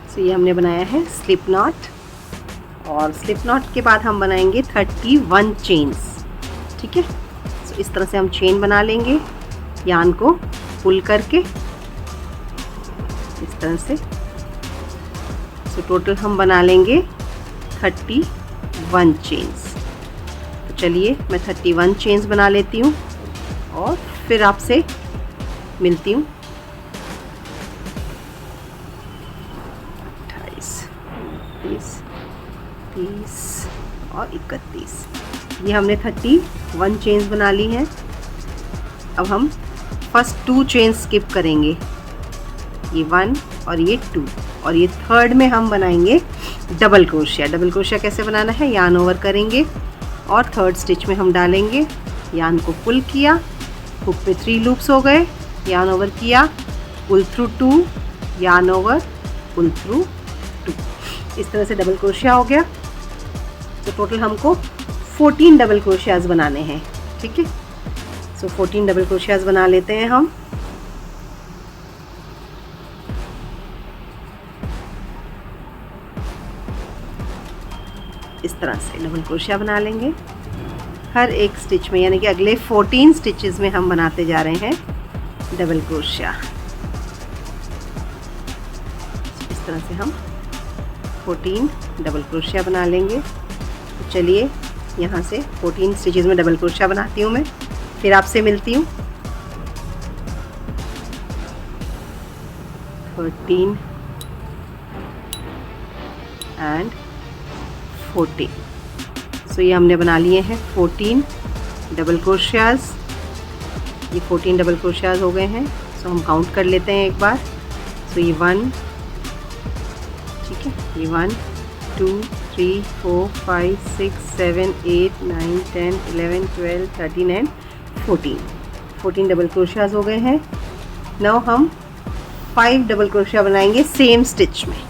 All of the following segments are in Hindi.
सो ये हमने बनाया है स्लिप नॉट, और स्लिप नॉट के बाद हम बनाएंगे 31 चेन्स। ठीक है, सो इस तरह से हम चेन बना लेंगे यान को पुल करके इस तरह से। सो टोटल हम बना लेंगे 31 चेन्स। तो चलिए मैं 31 चेन्स बना लेती हूँ और फिर आपसे मिलती हूँ। 28, 29, 30 और 31। ये हमने 31 चेन्स बना ली हैं। अब हम फर्स्ट 2 चेन स्किप करेंगे, ये 1 और ये 2, और ये थर्ड में हम बनाएंगे डबल क्रोशिया। डबल क्रोशिया कैसे बनाना है, यान ओवर करेंगे और थर्ड स्टिच में हम डालेंगे, यान को पुल किया, हुक पे 3 लूप्स हो गए, यान ओवर किया, पुल थ्रू 2, यान ओवर, पुल थ्रू 2। इस तरह से डबल क्रोशिया हो गया। तो टोटल हमको 14 डबल क्रोशियाज बनाने हैं। ठीक है, सो 14 डबल क्रोशियाज बना लेते हैं हम। इस तरह से डबल क्रोशिया बना लेंगे हर एक स्टिच में, यानी कि अगले 14 स्टिचेस में हम बनाते जा रहे हैं डबल क्रोशिया। इस तरह से हम 14 डबल क्रोशिया बना लेंगे। तो चलिए यहाँ से 14 स्टिचेस में डबल क्रोशिया बनाती हूँ मैं, फिर आपसे मिलती हूँ। 13 एंड 14। सो ये हमने बना लिए हैं 14 डबल क्रोशियाज। ये 14 डबल क्रोशियाज हो गए हैं। सो हम काउंट कर लेते हैं एक बार। सो ये 1, ठीक है, ये 1 2 3 4 5 6 7 8 9 10 11 12 13 एंड 14 डबल क्रोशियाज हो गए हैं। नाउ हम 5 डबल क्रोशिया बनाएंगे सेम स्टिच में।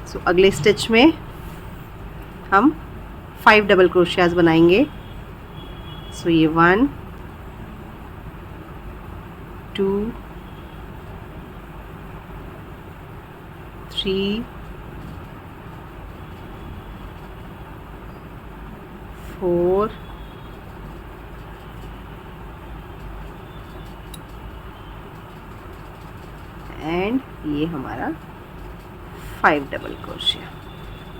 सो अगले स्टिच में हम 5 डबल क्रोशियाज बनाएंगे। सो ये 1 2 3 4 एंड ये हमारा 5 डबल क्रोशिया।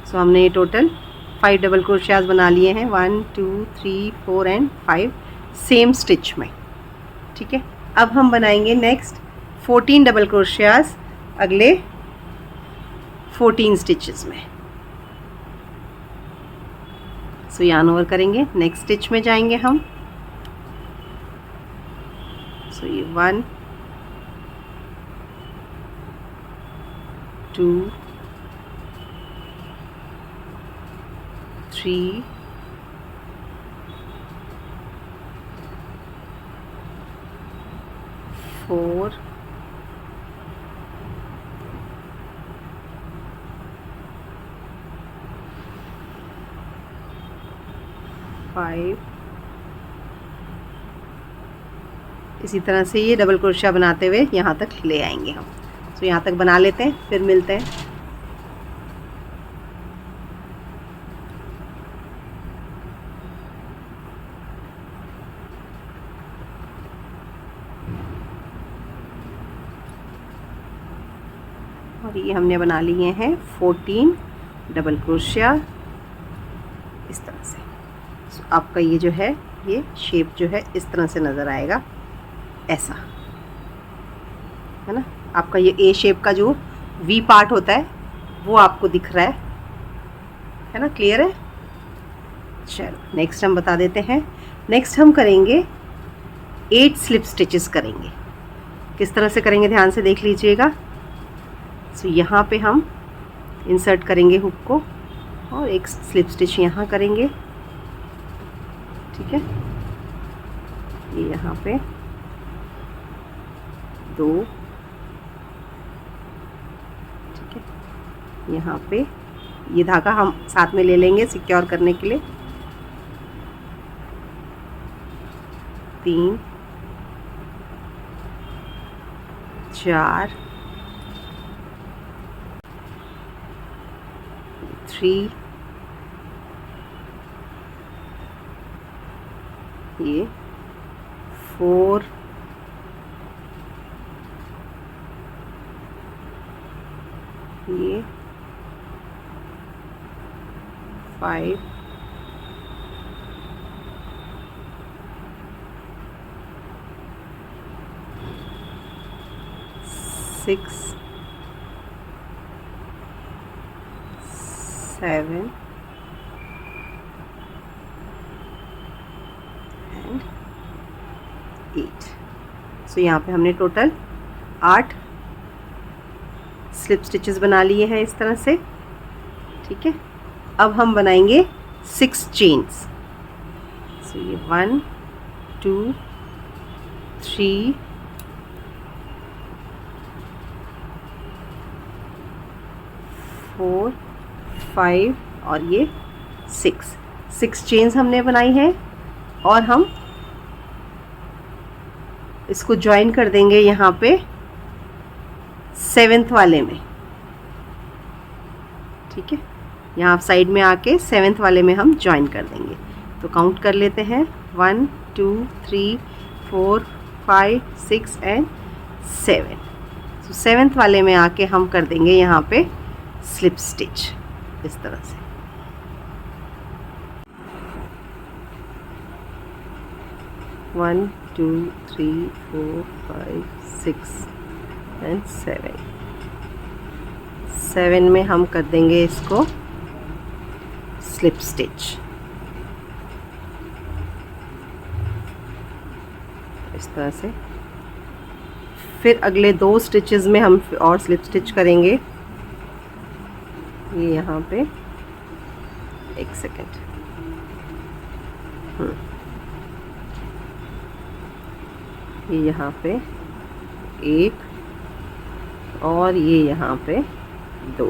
सो हमने ये टोटल 5 डबल क्रोशियाज बना लिए हैं, 1 2 3 4 एंड 5 सेम स्टिच में। ठीक है, अब हम बनाएंगे नेक्स्ट 14 डबल क्रोशियाज अगले 14 स्टिचेस में। सो यान ओवर करेंगे, नेक्स्ट स्टिच में जाएंगे हम। सो ये 1 2 3 4 5। इसी तरह से ये डबल क्रोशिया बनाते हुए यहाँ तक ले आएंगे हम। तो यहाँ तक बना लेते हैं, फिर मिलते हैं। और ये हमने बना लिए हैं 14 डबल क्रोशिया इस तरह से। आपका ये जो है, ये शेप जो है इस तरह से नज़र आएगा, ऐसा है ना। आपका ये ए शेप का जो वी पार्ट होता है वो आपको दिख रहा है ना, क्लियर है। चलो नेक्स्ट हम बता देते हैं। नेक्स्ट हम करेंगे 8 स्लिप स्टिचेस करेंगे। किस तरह से करेंगे ध्यान से देख लीजिएगा। सो यहाँ पे हम इंसर्ट करेंगे हुक को और एक स्लिप स्टिच यहाँ करेंगे। ठीक है, ये यहाँ पे 2, ठीक है, यहाँ पे ये धागा हम साथ में ले लेंगे सिक्योर करने के लिए। 3 4 3, ये 4, ये 5, 6, 7 एंड 8। सो यहाँ पे हमने टोटल 8 स्लिप स्टिचेस बना लिए हैं इस तरह से। ठीक है, अब हम बनाएंगे 6 चेन्स। सो ये 1 2 3 4 5 और ये 6 चेन्स हमने बनाई हैं, और हम इसको ज्वाइन कर देंगे यहाँ पे 7th वाले में। ठीक है, यहाँ साइड में आके 7th वाले में हम ज्वाइन कर देंगे। तो काउंट कर लेते हैं 1 2 3 4 5 6 एंड 7। तो 7th वाले में आके हम कर देंगे यहाँ पे स्लिप स्टिच इस तरह से। वन 2 3 4 5 6 एंड 7 में हम कर देंगे इसको स्लिप स्टिच इस तरह से। फिर अगले 2 स्टिचेस में हम और स्लिप स्टिच करेंगे। ये यहाँ पे एक सेकेंड, ये यहाँ पे 1 और ये यहाँ पे 2,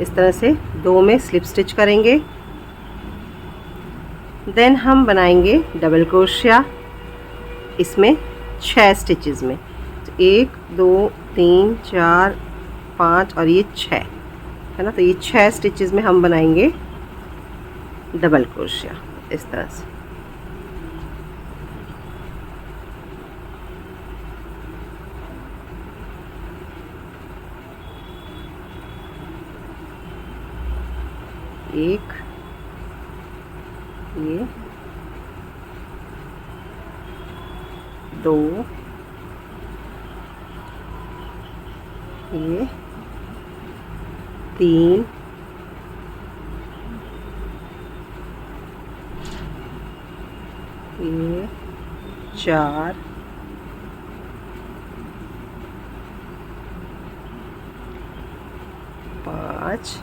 इस तरह से 2 में स्लिप स्टिच करेंगे। देन हम बनाएंगे डबल क्रोशिया इसमें 6 स्टिचेस में। तो 1 2 3 4 5 और ये 6 है ना। तो ये 6 स्टिचेस में हम बनाएंगे डबल क्रोशिया इस तरह से। एक, ये 2, ये 3, ये 4, 5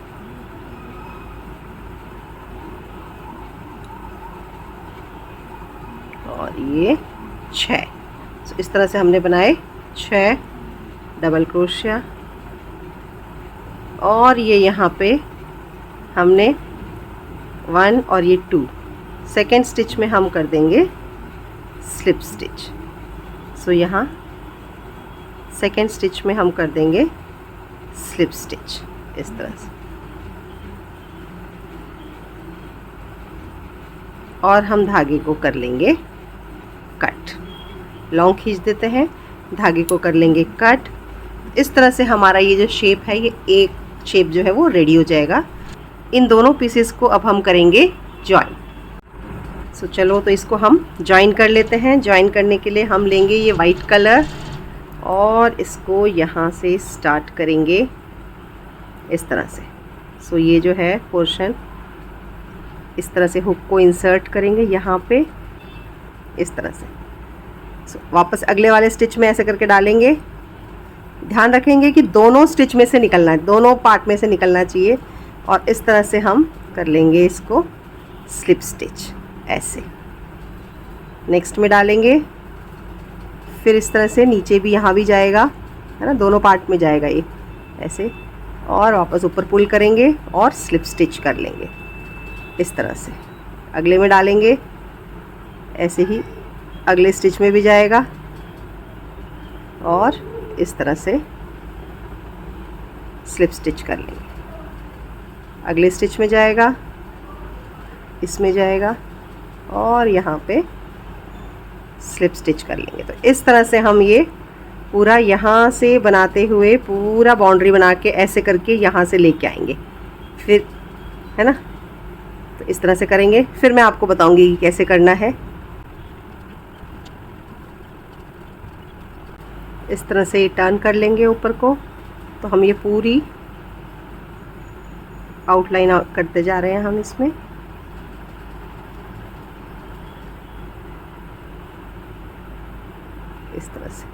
और ये 6। तो इस तरह से हमने बनाए 6 डबल क्रोशिया। और ये यहाँ पे हमने 1 और ये 2 सेकेंड स्टिच में हम कर देंगे स्लिप स्टिच। सो यहाँ सेकेंड स्टिच में हम कर देंगे स्लिप स्टिच इस तरह से। और हम धागे को कर लेंगे कट, लॉन्ग खींच देते हैं, धागे को कर लेंगे कट। इस तरह से हमारा ये जो शेप है, ये एक शेप जो है वो रेडी हो जाएगा। इन दोनों पीसेस को अब हम करेंगे जॉइन। सो चलो तो इसको हम जॉइन कर लेते हैं। जॉइन करने के लिए हम लेंगे ये वाइट कलर और इसको यहाँ से स्टार्ट करेंगे इस तरह से। सो ये जो है पोर्शन इस तरह से हुक को इंसर्ट करेंगे यहाँ पे इस तरह से। सो वापस अगले वाले स्टिच में ऐसे करके डालेंगे। ध्यान रखेंगे कि दोनों स्टिच में से निकलना है, दोनों पार्ट में से निकलना चाहिए। और इस तरह से हम कर लेंगे इसको स्लिप स्टिच ऐसे। नेक्स्ट में डालेंगे, फिर इस तरह से नीचे भी यहाँ भी जाएगा, है ना, दोनों पार्ट में जाएगा ये ऐसे। और वापस ऊपर पुल करेंगे और स्लिप स्टिच कर लेंगे इस तरह से। अगले में डालेंगे, ऐसे ही अगले स्टिच में भी जाएगा और इस तरह से स्लिप स्टिच कर लेंगे। अगले स्टिच में जाएगा, इसमें जाएगा और यहाँ पे स्लिप स्टिच कर लेंगे। तो इस तरह से हम ये पूरा यहाँ से बनाते हुए पूरा बाउंड्री बना के ऐसे करके यहाँ से लेके आएंगे, फिर है ना। तो इस तरह से करेंगे, फिर मैं आपको बताऊंगी कि कैसे करना है। इस तरह से टर्न कर लेंगे ऊपर को, तो हम ये पूरी आउटलाइन करते जा रहे हैं हम इसमें। इस तरह से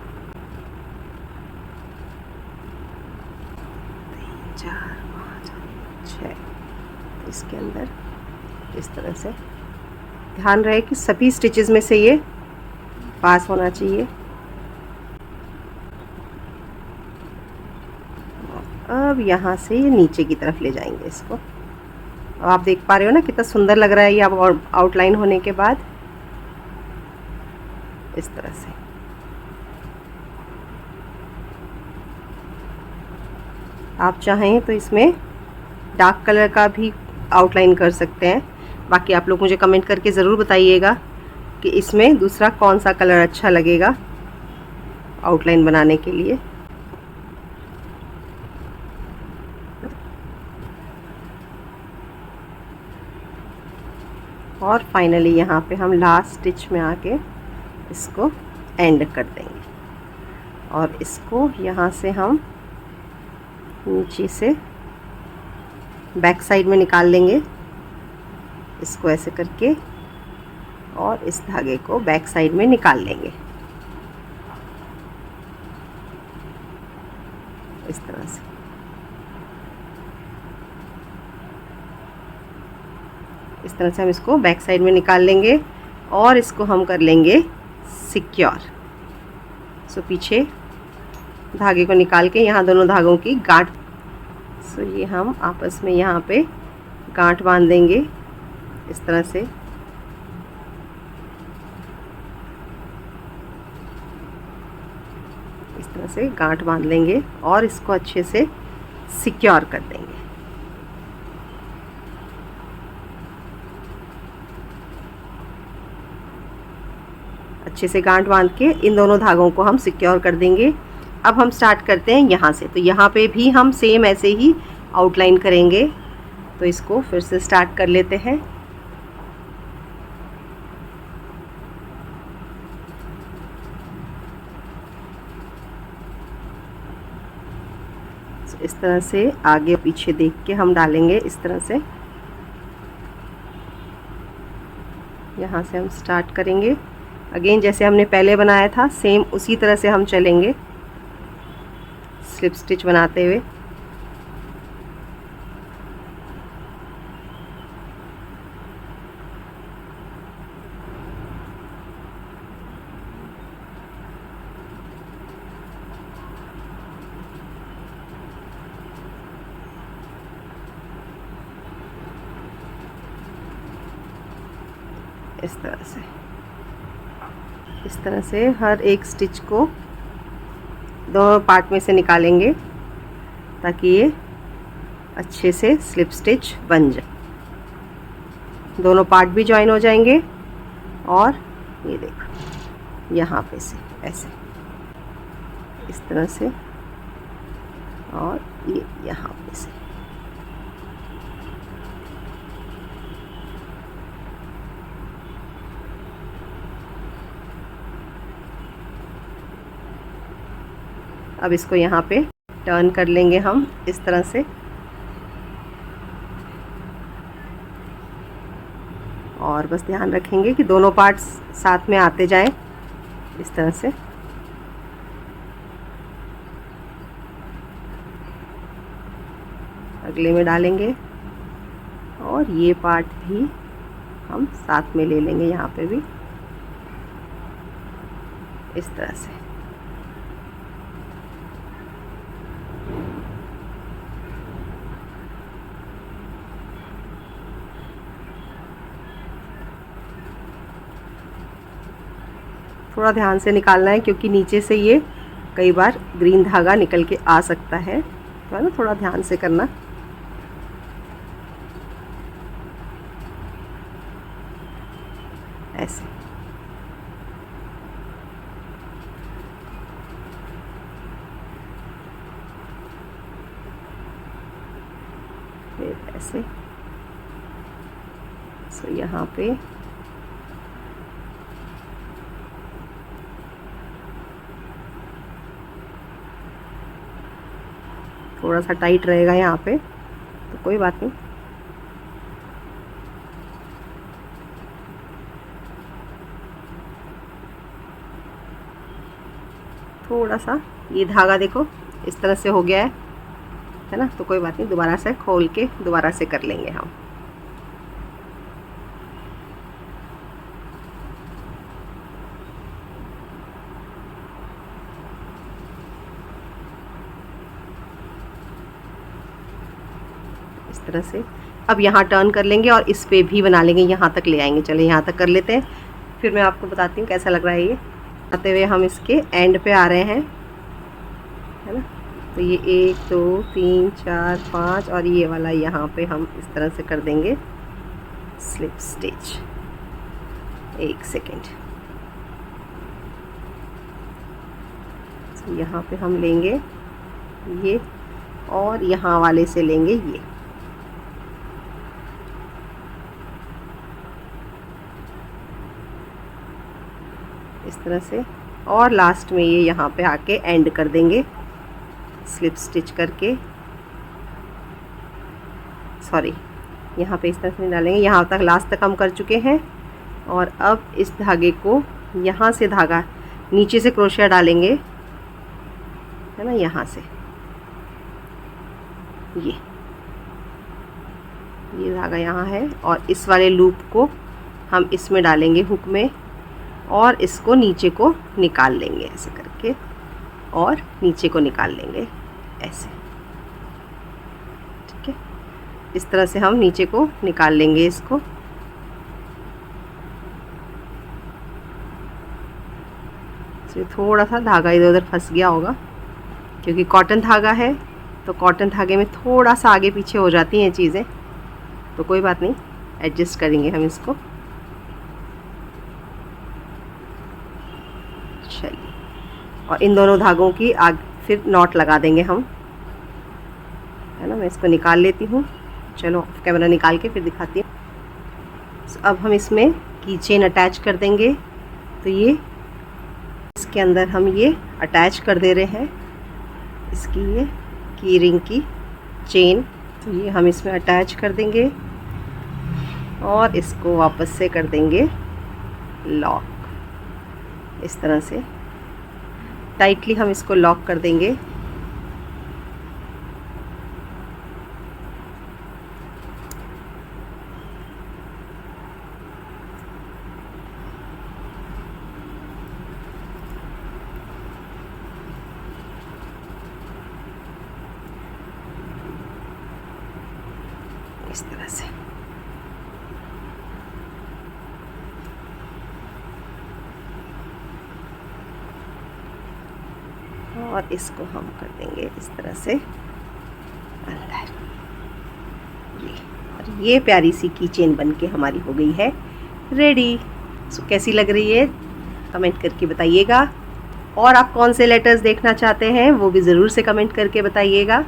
3 4 5 6, इसके अंदर इस तरह से ध्यान रहे कि सभी स्टिचेस में से ये पास होना चाहिए। अब यहाँ से ये नीचे की तरफ ले जाएंगे इसको। अब आप देख पा रहे हो ना कितना सुंदर लग रहा है ये अब आउटलाइन होने के बाद। इस तरह से आप चाहें तो इसमें डार्क कलर का भी आउटलाइन कर सकते हैं। बाकी आप लोग मुझे कमेंट करके ज़रूर बताइएगा कि इसमें दूसरा कौन सा कलर अच्छा लगेगा आउटलाइन बनाने के लिए। और फाइनली यहाँ पे हम लास्ट स्टिच में आके इसको एंड कर देंगे और इसको यहाँ से हम नीचे से बैक साइड में निकाल लेंगे, इसको ऐसे करके, और इस धागे को बैक साइड में निकाल लेंगे इस तरह से। इस तरह से हम इसको बैक साइड में निकाल लेंगे और इसको हम कर लेंगे सिक्योर। सो पीछे धागे को निकाल के यहाँ दोनों धागों की गांठ, सो ये हम आपस में यहाँ पे गांठ बांध देंगे इस तरह से। इस तरह से गांठ बांध लेंगे और इसको अच्छे से सिक्योर कर देंगे। अच्छे से गांठ बांध के इन दोनों धागों को हम सिक्योर कर देंगे। अब हम स्टार्ट करते हैं यहाँ से। तो यहाँ पे भी हम सेम ऐसे ही आउटलाइन करेंगे। तो इसको फिर से स्टार्ट कर लेते हैं। इस तरह से आगे पीछे देख के हम डालेंगे इस तरह से। यहाँ से हम स्टार्ट करेंगे अगेन जैसे हमने पहले बनाया था सेम उसी तरह से हम चलेंगे स्लिप स्टिच बनाते हुए। इस तरह से हर एक स्टिच को दोनों पार्ट में से निकालेंगे ताकि ये अच्छे से स्लिप स्टिच बन जाए। दोनों पार्ट भी ज्वाइन हो जाएंगे और ये देखो यहाँ पे से ऐसे इस तरह से और ये यहाँ पे से। अब इसको यहाँ पे टर्न कर लेंगे हम इस तरह से और बस ध्यान रखेंगे कि दोनों पार्ट्स साथ में आते जाएं इस तरह से। अगले में डालेंगे और ये पार्ट भी हम साथ में ले लेंगे यहाँ पे भी इस तरह से। थोड़ा ध्यान से निकालना है क्योंकि नीचे से ये कई बार ग्रीन धागा निकल के आ सकता है, तो है ना, थोड़ा ध्यान से करना। फिर ऐसे। सो यहाँ पे थोड़ा सा टाइट रहेगा यहाँ पे, तो कोई बात नहीं। थोड़ा सा ये धागा देखो इस तरह से हो गया है ना, तो कोई बात नहीं, दोबारा से खोल के दोबारा से कर लेंगे हम। इस तरह से अब यहाँ टर्न कर लेंगे और इस पे भी बना लेंगे, यहाँ तक ले आएंगे। चले यहाँ तक कर लेते हैं, फिर मैं आपको बताती हूँ कैसा लग रहा है। ये आते हुए हम इसके एंड पे आ रहे हैं, है ना। तो ये 1 2 3 4 5 और ये वाला यहाँ पे हम इस तरह से कर देंगे स्लिप स्टिच। 1 सेकेंड। तो यहाँ पे हम लेंगे ये और यहाँ वाले से लेंगे ये। इस तरह से, और लास्ट में ये यहाँ पे आके एंड कर देंगे स्लिप स्टिच करके। सॉरी, यहाँ पे इस तरह से डालेंगे, यहाँ तक लास्ट तक हम कर चुके हैं। और अब इस धागे को यहाँ से धागा नीचे से क्रोशिया डालेंगे, है ना, यहाँ से ये धागा यहाँ है और इस वाले लूप को हम इसमें डालेंगे हुक में और इसको नीचे को निकाल लेंगे ऐसे करके, और नीचे को निकाल लेंगे ऐसे। ठीक है, इस तरह से हम नीचे को निकाल लेंगे इसको। थोड़ा सा धागा इधर उधर फंस गया होगा क्योंकि कॉटन धागा है, तो कॉटन धागे में थोड़ा सा आगे पीछे हो जाती हैं चीज़ें, तो कोई बात नहीं, एडजस्ट करेंगे हम इसको। चलिए, और इन दोनों धागों की फिर नॉट लगा देंगे हम, है ना। मैं इसको निकाल लेती हूँ, चलो कैमरा निकाल के फिर दिखाती हूँ। अब हम इसमें की चेन अटैच कर देंगे। तो ये इसके अंदर हम ये अटैच कर दे रहे हैं, इसकी ये की रिंग की चेन। तो ये हम इसमें अटैच कर देंगे और इसको वापस से कर देंगे लॉक। इस तरह से टाइटली हम इसको लॉक कर देंगे। इस तरह से और इसको हम कर देंगे इस तरह से अंदर। ये और ये प्यारी सी की चेन बन के हमारी हो गई है रेडी। सो कैसी लग रही है कमेंट करके बताइएगा, और आप कौन से लेटर्स देखना चाहते हैं वो भी ज़रूर से कमेंट करके बताइएगा।